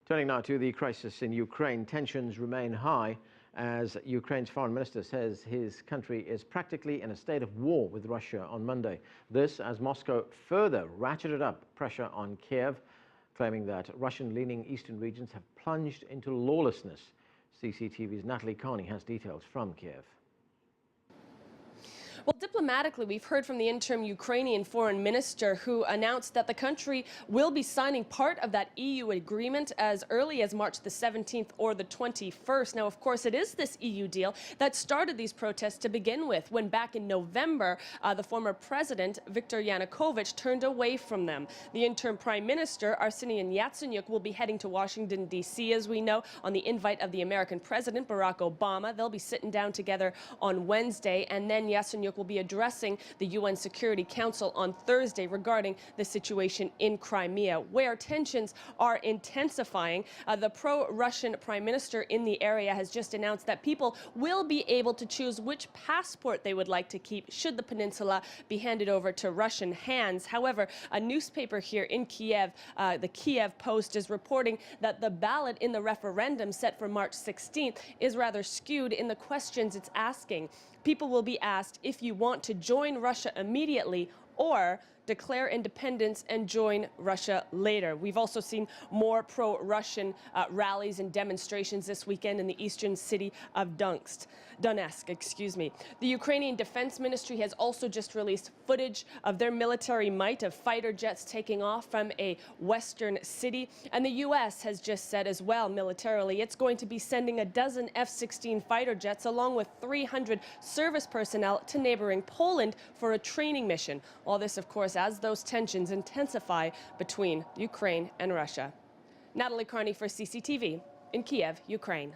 Turning now to the crisis in Ukraine, tensions remain high as Ukraine's foreign minister says his country is practically in a state of war with Russia on Monday. This as Moscow further ratcheted up pressure on Kiev, claiming that Russian-leaning eastern regions have plunged into lawlessness. CCTV's Natalie Carney has details from Kiev. Well, diplomatically, we've heard from the interim Ukrainian foreign minister who announced that the country will be signing part of that EU agreement as early as March the 17th or the 21st. Now, of course, it is this EU deal that started these protests to begin with, when back in November, the former president, Viktor Yanukovych, turned away from them. The interim prime minister, Arseniy Yatsenyuk, will be heading to Washington, D.C., as we know, on the invite of the American president, Barack Obama. They'll be sitting down together on Wednesday, and then Yatsenyuk will be addressing the UN Security Council on Thursday regarding the situation in Crimea, where tensions are intensifying. The pro-Russian prime minister in the area has just announced that people will be able to choose which passport they would like to keep should the peninsula be handed over to Russian hands. However, a newspaper here in Kiev, the Kiev Post, is reporting that the ballot in the referendum set for March 16th is rather skewed in the questions it's asking. People will be asked if you want to join Russia immediately or declare independence and join Russia later. We've also seen more pro-Russian rallies and demonstrations this weekend in the eastern city of Donetsk. The Ukrainian Defense Ministry has also just released footage of their military might of fighter jets taking off from a western city. And the U.S. has just said as well, militarily, it's going to be sending a dozen F-16 fighter jets along with 300 service personnel to neighboring Poland for a training mission. All this, of course, as those tensions intensify between Ukraine and Russia. Natalie Carney for CCTV in Kiev, Ukraine.